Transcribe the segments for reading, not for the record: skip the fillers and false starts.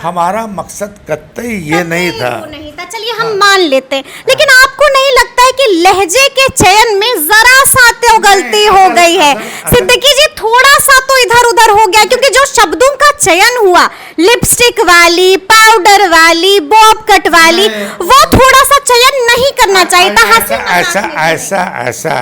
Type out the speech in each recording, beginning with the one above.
हमारा मकसद कतई ये नहीं था। नहीं था, चलिए हम मान लेते हैं, लेकिन आपको नहीं लगता है कि लहजे के चयन में जरा सा तो गलती हो गई है? सिद्दीकी जी थोड़ा सा तो इधर उधर हो गया, क्योंकि जो शब्दों का चयन हुआ, लिपस्टिक वाली, पाउडर वाली, बॉब कट वाली, वो थोड़ा सा चयन नहीं करना चाहिए था। ऐसा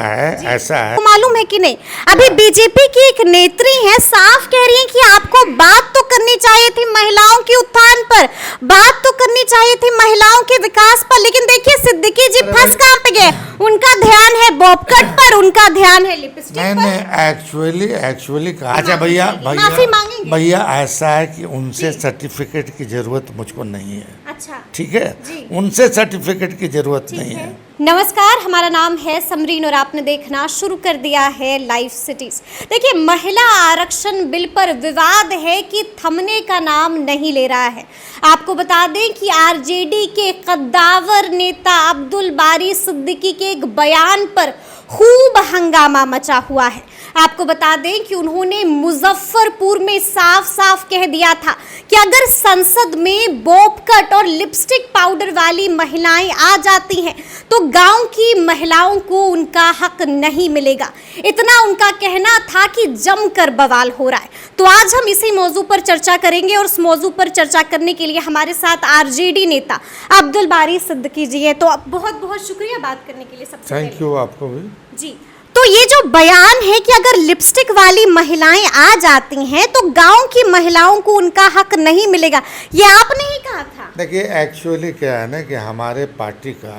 है। मालूम है कि नहीं, अभी बीजेपी की एक नेत्री है, साफ कह रही है कि आपको बात तो करनी चाहिए थी महिलाओं के उत्थान पर, बात तो करनी चाहिए थी महिलाओं के विकास पर, लेकिन देखिए सिद्दीकी जी फंस कहाँ पे गए? उनका ध्यान है बॉब कट पर, उनका ध्यान है लिपस्टिक पर। नहीं, एक्चुअली अच्छा भैया ऐसा है कि उनसे सर्टिफिकेट की जरूरत मुझको नहीं है। अच्छा, ठीक है, उनसे सर्टिफिकेट की जरूरत नहीं है। नमस्कार, हमारा नाम है समरीन और आपने देखना शुरू कर दिया है लाइव सिटीज। देखिए, महिला आरक्षण बिल पर विवाद है कि थमने का नाम नहीं ले रहा है। आपको बता दें कि आरजेडी के कद्दावर नेता अब्दुल बारी सिद्दीकी के एक बयान पर खूब हंगामा मचा हुआ है। आपको बता दें कि उन्होंने मुजफ्फरपुर में साफ साफ कह दिया था कि अगर संसद में बॉब कट और लिपस्टिक पाउडर वाली महिलाएं आ जाती हैं तो गांव की महिलाओं को उनका हक नहीं मिलेगा। इतना उनका कहना था कि जमकर बवाल हो रहा है। तो आज हम इसी मौजू पर चर्चा करेंगे और उस मौजू पर चर्चा करने के लिए हमारे साथ आरजेडी नेता अब्दुल बारी सिद्दीकी जी है। तो बहुत बहुत शुक्रिया बात करने के लिए। सबसे थैंक यू आपको भी जी। तो ये जो बयान है कि अगर लिपस्टिक वाली महिलाएं आ जाती हैं तो गांव की महिलाओं को उनका हक नहीं मिलेगा, ये आपने ही कहा था। देखिए, एक्चुअली क्या है ना कि हमारे पार्टी का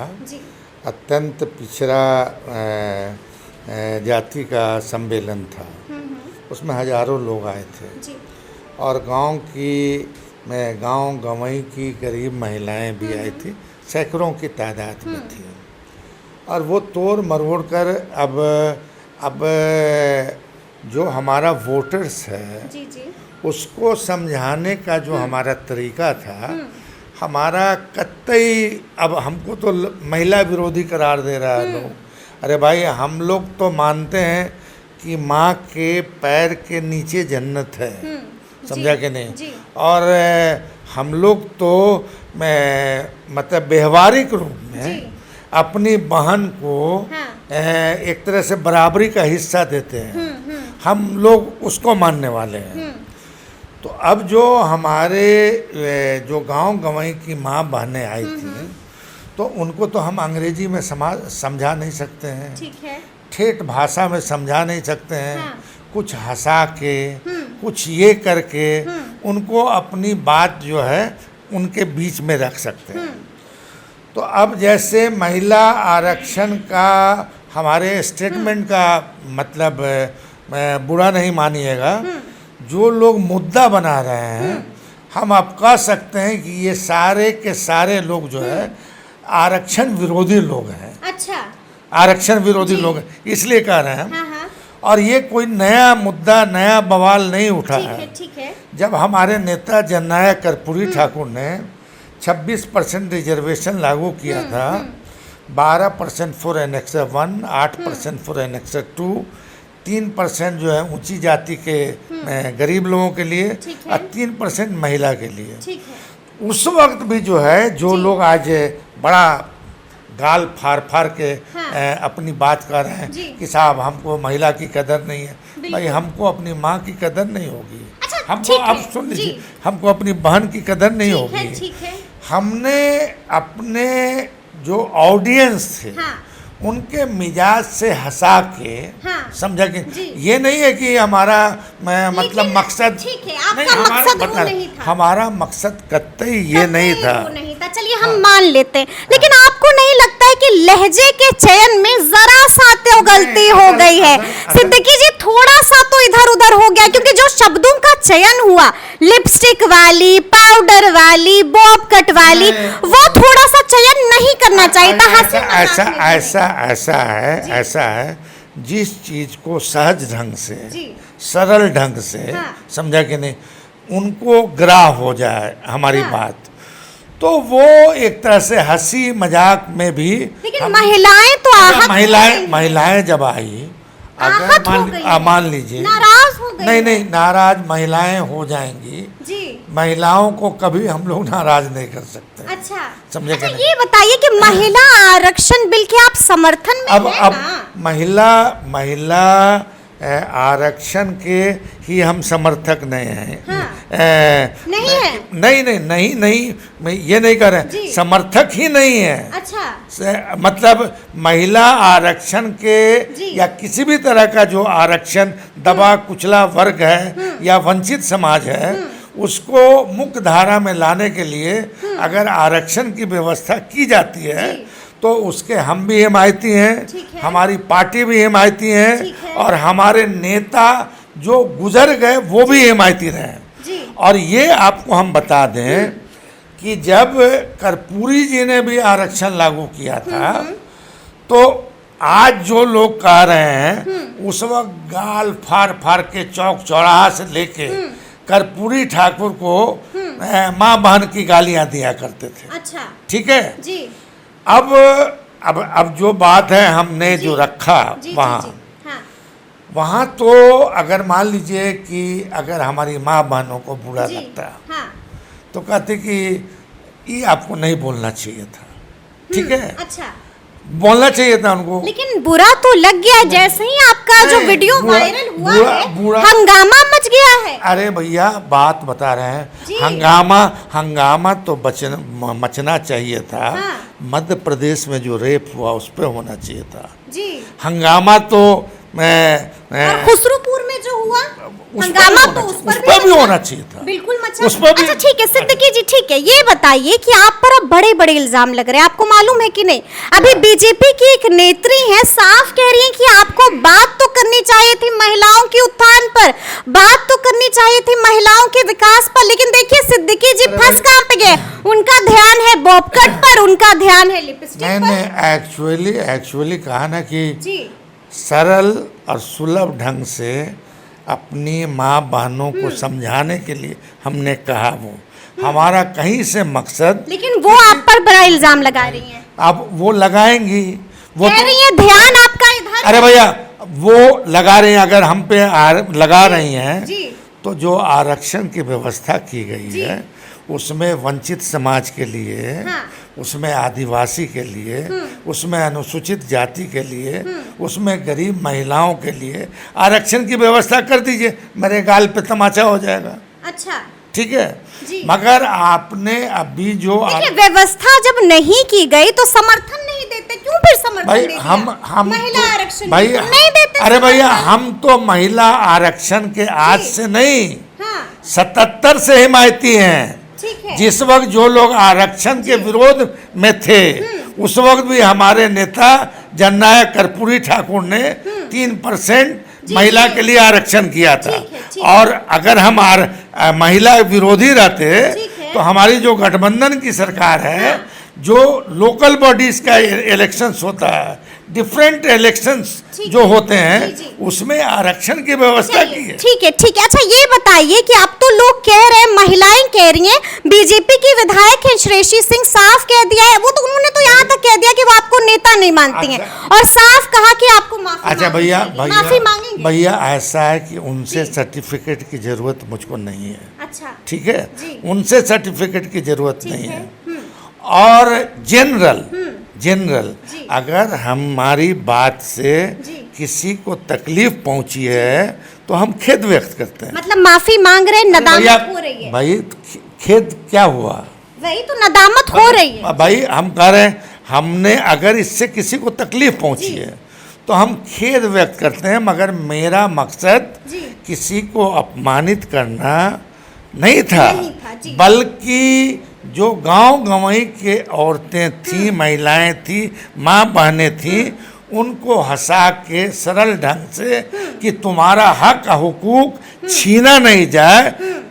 अत्यंत पिछड़ा जाति का सम्मेलन था, उसमें हजारों लोग आए थे जी। और गांव गंवई की गरीब महिलाएं भी आई थी, सैकड़ों की तादाद में थी। और वो तोड़ मरोड़ कर अब जो हमारा वोटर्स है जी जी। उसको समझाने का जो हमारा तरीका था, हमारा कतई अब हमको तो महिला विरोधी करार दे रहा है लोग। अरे भाई, हम लोग तो मानते हैं कि माँ के पैर के नीचे जन्नत है, समझा कि नहीं? और हम लोग तो मतलब व्यवहारिक रूप में अपनी बहन को एक तरह से बराबरी का हिस्सा देते हैं। हम लोग उसको मानने वाले हैं। तो अब जो हमारे जो गांव गंवई की माँ बहनें आई थी, तो उनको तो हम अंग्रेजी में समझा नहीं सकते हैं, ठीक है, ठेठ भाषा में समझा नहीं सकते हैं। कुछ हंसा के, कुछ ये करके उनको अपनी बात जो है उनके बीच में रख सकते हैं। तो अब जैसे महिला आरक्षण का हमारे स्टेटमेंट का मतलब बुरा नहीं मानिएगा, जो लोग मुद्दा बना रहे हैं, हम अब कह सकते हैं कि ये सारे के सारे लोग जो है आरक्षण विरोधी लोग हैं। अच्छा, आरक्षण विरोधी लोग हैं, इसलिए कह रहे हैं। और ये कोई नया मुद्दा, नया बवाल नहीं उठा है। ठीक है। जब हमारे नेता जननायक कर्पूरी ठाकुर ने 26% रिजर्वेशन लागू किया था, 12% फॉर एनेक्सर 1, 8% फॉर एनेक्सर 2, 3% जो है ऊंची जाति के गरीब लोगों के लिए और 3% महिला के लिए। उस वक्त भी जो है जो लोग आज बड़ा गाल फाड़ के अपनी बात कर रहे हैं कि साहब हमको महिला की कदर नहीं है, भाई हमको अपनी माँ की कदर नहीं होगी। हमको अब सुन लीजिए, हमको अपनी बहन की कदर नहीं होगी। हमने अपने जो ऑडियंस थे उनके मिजाज से हंसा के, समझा कि ये नहीं है कि हमारा मतलब मकसद नहीं, हमारा मकसद कतई ये नहीं था। चलिए हम मान लेते हैं, लेकिन आपको नहीं लगता है कि लहजे के चयन में जरा सा तो गलती हो गई है? सिद्दीकी जी थोड़ा सा तो इधर उधर हो गया, क्योंकि जो शब्दों का चयन हुआ, लिपस्टिक वाली, पाउडर वाली, बॉब कट वाली, वो थोड़ा सा चयन नहीं करना चाहिए था। ऐसा है जिस चीज को सहज ढंग से, सरल ढंग से, समझा कि नहीं, उनको ग्राह हो जाए हमारी बात, तो वो एक तरह से हंसी मजाक में भी। लेकिन महिलाएं तो महिलाएं जब आई, अगर मान लीजिए नाराज हो गई, नहीं नाराज महिलाएं हो जाएंगी, महिलाओं को कभी हम लोग नाराज नहीं कर सकते। अच्छा, समझे अच्छा कि नहीं? ये बताइए कि महिला आरक्षण बिल के आप समर्थन में अब हैं अब ना? महिला आरक्षण के ही हम समर्थक नहीं हैं। नहीं है? नहीं, मैं ये नहीं कर रहे, जी। समर्थक ही नहीं है। अच्छा, मतलब महिला आरक्षण के जी। या किसी भी तरह का जो आरक्षण दबा कुचला वर्ग है या वंचित समाज है, उसको मुख्य धारा में लाने के लिए अगर आरक्षण की व्यवस्था की जाती है जी। तो उसके हम भी हिमायती हैं, ठीक है। हमारी पार्टी भी हिमायती ठीक हैं है। और हमारे नेता जो गुजर गए वो भी हिमायती रहे। जी। और ये आपको हम बता दें कि जब कर्पूरी जी ने भी आरक्षण लागू किया था तो आज जो लोग कह रहे हैं उस वक्त गाल फाड़ फाड़ के चौक चौराहा से लेके कर्पूरी ठाकुर को माँ बहन की गालियां दिया करते थे। अच्छा, ठीक है। जी अब जो बात है हमने जो रखा जी वहाँ जी, हाँ, वहाँ तो अगर मान लीजिए कि अगर हमारी माँ बहनों को बुरा जी, लगता हाँ, तो कहते कि ये आपको नहीं बोलना चाहिए था। ठीक है, अच्छा, बोलना चाहिए था उनको। लेकिन बुरा तो लग गया जैसे ही आपका जो नहीं, वीडियो बुरा- वायरल हुआ बुरा- है, बुरा- हंगामा मच गया है। अरे भैया बात बता रहे हैं, जी। हंगामा तो मचना चाहिए था। हाँ। मध्य प्रदेश में जो रेप हुआ उस पर होना चाहिए था। जी, हंगामा तो और खुसरूपुर में जो हुआ उस पर हंगामा भी तो होना उस चाहिए, पर भी होना चाहिए था। बिल्कुल मचा। उस पर भी- अच्छा ठीक है सिद्दीकी जी, ठीक है, ये बताइए कि आप पर अब बड़े बड़े इल्जाम लग रहे हैं, आपको मालूम है कि नहीं? अभी बीजेपी की एक नेत्री है, साफ कह रही है कि आपको बात तो करनी चाहिए थी महिलाओं के उत्थान पर, बात तो करनी चाहिए थी महिलाओं के विकास पर, लेकिन देखिए सिद्दीकी जी फंस कहाँ पे गए? उनका ध्यान है बॉब कट पर, उनका ध्यान है लिपस्टिक मैंने पर। एक्चुअली कहा ना कि जी, सरल और सुलभ ढंग से अपनी माँ बहनों को समझाने के लिए हमने कहा वो हमारा कहीं से मकसद। लेकिन वो आप पर बड़ा इल्जाम लगा रही हैं, अब वो लगाएंगी, वो कह रही है ध्यान आपका इधर। अरे भैया वो लगा रही हैं, अगर हम पे लगा रही हैं जी, तो जो आरक्षण की व्यवस्था की गई जी। है उसमें वंचित समाज के लिए, हाँ। उसमें आदिवासी के लिए, उसमें अनुसूचित जाति के लिए, उसमें गरीब महिलाओं के लिए आरक्षण की व्यवस्था कर दीजिए, मेरे गाल पे तमाचा हो जाएगा। अच्छा, ठीक है। जी। मगर आपने अभी जो देखिए व्यवस्था जब नहीं की गई तो समर्थन नहीं देते, क्यों फिर समर्थन भाई दे दिया? हम महिला तो- आरक्षण भाई बिल्कुल नहीं देते अरे भैया समर्थन। हम तो महिला आरक्षण के आज जी। से नहीं हाँ, 77 से हिमायती हैं। ठीक है। जिस वक्त जो लोग आरक्षण के विरोध में थे उस वक्त भी हमारे नेता जननायक कर्पूरी ठाकुर ने 3% महिला के लिए आरक्षण किया था। ठीक है, ठीक और अगर हम महिला विरोधी रहते ठीक है। तो हमारी जो गठबंधन की सरकार है, जो लोकल बॉडीज का इलेक्शंस होता है, डिफरेंट इलेक्शंस ठीक जो है। होते हैं, जी, जी। उसमें आरक्षण की व्यवस्था की है। ठीक है, ठीक है। अच्छा ये बताइए कि अब तो लोग कह रहे हैं, महिलाएं कह रही हैं, बीजेपी की विधायक है श्रेयसी सिंह साफ कह दिया है, वो तो उन्होंने तो यहाँ तक कह दिया कि वो आपको नेता नहीं मानती हैं, अच्छा। और साफ कहा कि आपको माफी अच्छा मांगनी भैया चाहिए। माफी मांगेंगे? भैया ऐसा है कि उनसे जी। सर्टिफिकेट की जरूरत मुझको नहीं है। अच्छा, ठीक है, जी। उनसे सर्टिफिकेट की जरूरत ठीक नहीं है। है। और जनरल जी। अगर हमारी बात से जी। किसी को तकलीफ पहुंची है तो हम खेद व्यक्त करते हैं। मतलब माफी मांग रहे हैं, भैया नदामत हो रही है। भाई खेद क्या हुआ? वही तो नदामत हो रही है। भाई हम कह रहे हैं हमने अगर इससे किसी को तकलीफ पहुंची जी। है तो हम खेद व्यक्त करते हैं, मगर मेरा मकसद जी। किसी को अपमानित करना नहीं था, नहीं था, जी। बल्कि जो गांव गंवई के औरतें थी, महिलाएं थी, माँ बहनें थी, उनको हंसा के सरल ढंग से कि तुम्हारा हक हुकूक छीना नहीं जाए,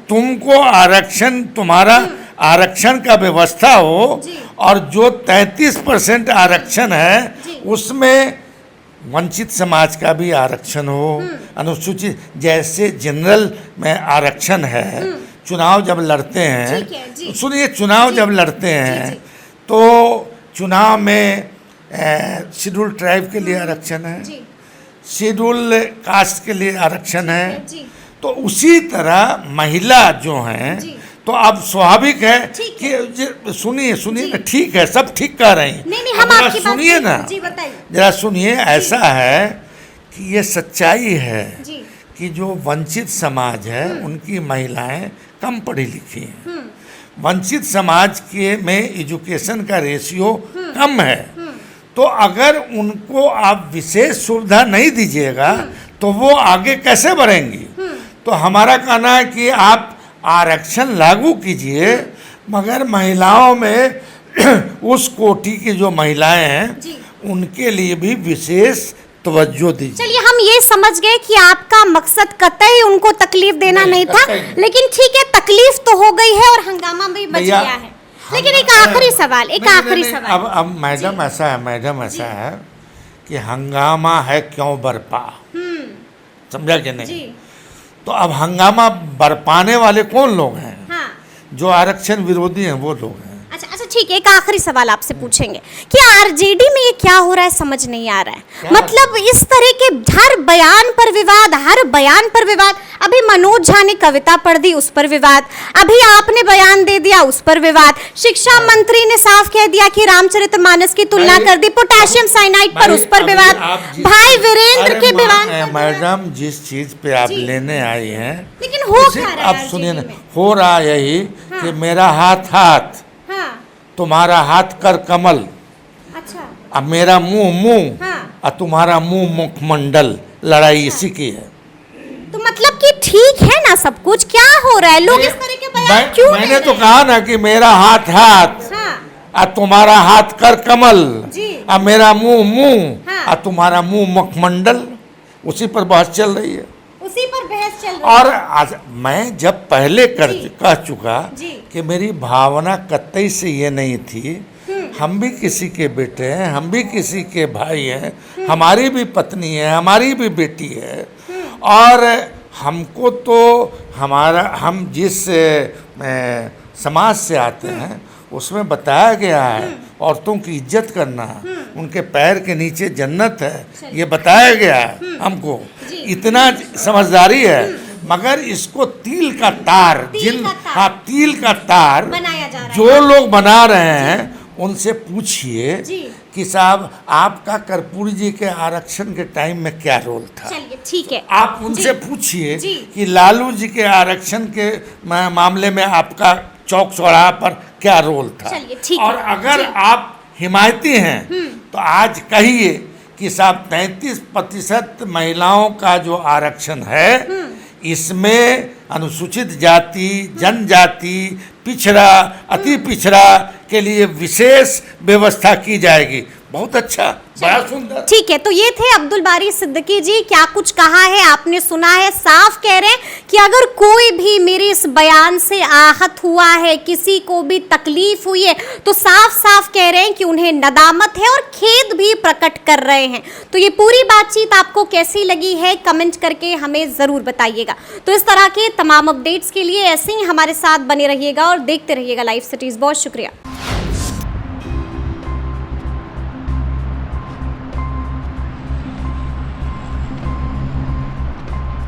तुमको आरक्षण, तुम्हारा आरक्षण का व्यवस्था हो, जी। और जो 33% आरक्षण है जी। उसमें वंचित समाज का भी आरक्षण हो, अनुसूचित जैसे जनरल में आरक्षण है। चुनाव जब लड़ते ठीक है, जी। हैं, सुनिए, चुनाव जी। जब लड़ते हैं जी। तो चुनाव में शेड्यूल ट्राइब के लिए आरक्षण है, जी, शेड्यूल कास्ट के लिए आरक्षण है। जी। तो उसी तरह महिला जो हैं जी। तो अब स्वाभाविक है ठीक कि सुनिए ना, ठीक है, सब ठीक कह रहे हैं। नहीं अब हम जरा आपकी बात सुनिए ना, जी बताइए जरा सुनिए। ऐसा है कि ये सच्चाई है जी कि जो वंचित समाज है उनकी महिलाएं कम पढ़ी लिखी हैं। वंचित समाज के में एजुकेशन का रेशियो कम है। तो अगर उनको आप विशेष सुविधा नहीं दीजिएगा तो वो आगे कैसे बढ़ेंगी? तो हमारा कहना है कि आप आरक्षण लागू कीजिए, मगर महिलाओं में उस कोटि की जो महिलाएं हैं जी। उनके लिए भी विशेष तवज्जो दीजिए। चलिए हम ये समझ गए कि आपका मकसद कतई उनको तकलीफ देना नहीं था, कतई नहीं। लेकिन ठीक है, तकलीफ तो हो गई है और हंगामा भी बच भैया, गया है। लेकिन एक आखिरी सवाल, एक आखिरी सवाल। अब मैडम ऐसा है कि हंगामा है क्यों बरपा, समझा कि नहीं? जी तो अब हंगामा बरपाने वाले कौन लोग हैं? हाँ जो आरक्षण विरोधी हैं वो लोग हैं। अच्छा ठीक है, एक आखिरी सवाल आपसे पूछेंगे कि आरजेडी में ये क्या हो रहा है, समझ नहीं आ रहा है। क्या? मतलब इस तरह के हर बयान पर विवाद, हर बयान पर विवाद। अभी मनोज झा ने कविता पढ़ दी, उस पर विवाद। अभी आपने बयान दे दिया, उस पर विवाद। शिक्षा मंत्री ने साफ कह दिया कि रामचरितमानस की तुलना कर दी पोटेशियम साइनाइड पर, उस पर विवाद। भाई वीरेंद्र के बयान। मैडम जिस चीज पे आप जी। लेने आई हैं, लेकिन हो उसे क्या रहा है अब सुनिए ना, RJD में? हो रहा यही कि हाँ। मेरा हाथ हाथ, हाँ तुम्हारा हाथ कर कमल, अच्छा अब मेरा मुंह मुंह हाँ। और तुम्हारा मुंह मुखमंडल, लड़ाई इसी की है। तो मतलब कि ठीक है ना सब कुछ, क्या हो रहा है? लोग इस तरह के बयान क्यों दे मैंने रहे तो हैं? कहा ना कि मेरा हाथ हाथ हाँ और तुम्हारा हाथ कर कमल, जी। और मेरा मुंह मुंह हाँ। और तुम्हारा मुंह मुखमंडल, उसी पर बहस चल रही है। उसी पर बहस चल रही और आज मैं जब पहले जी। कह चुका जी। कि मेरी भावना कतई से ये नहीं थी, हम भी किसी के बेटे हैं, हम भी किसी के भाई हैं, हमारी भी पत्नी है, हमारी भी बेटी है, और हमको तो हम जिस समाज से आते हैं उसमें बताया गया है औरतों की इज्जत करना, उनके पैर के नीचे जन्नत है, ये बताया गया है हमको। इतना समझदारी है, मगर इसको तिल का तार, तिल का तार बनाया जा रहा है। जो लोग बना रहे हैं उनसे पूछिए जी। कि साहब आपका कर्पूरी जी के आरक्षण के टाइम में क्या रोल था। चलिए ठीक है, आप उनसे जी। पूछिए जी। कि कि लालू जी के आरक्षण के मामले में आपका चौक चौराहा पर क्या रोल था। चलिए, ठीक और है। अगर जी। आप हिमायती हैं तो आज कहिए कि साहब 33% महिलाओं का जो आरक्षण है इसमें अनुसूचित जाति, जनजाति, पिछड़ा, अति पिछड़ा के लिए विशेष व्यवस्था की जाएगी। बहुत अच्छा, बड़ा सुंदर। ठीक है, तो ये थे अब्दुल बारी सिद्दीकी जी। क्या कुछ कहा है आपने सुना है, साफ कह रहे हैं कि अगर कोई भी मेरे इस बयान से आहत हुआ है, किसी को भी तकलीफ हुई है, तो साफ साफ कह रहे हैं कि उन्हें नदामत है और खेद भी प्रकट कर रहे हैं। तो ये पूरी बातचीत आपको कैसी लगी है, कमेंट करके हमें ज़रूर बताइएगा। तो इस तरह के तमाम अपडेट्स के लिए ऐसे ही हमारे साथ बने रहिएगा और देखते रहिएगा लाइव सिटीज़। बहुत शुक्रिया।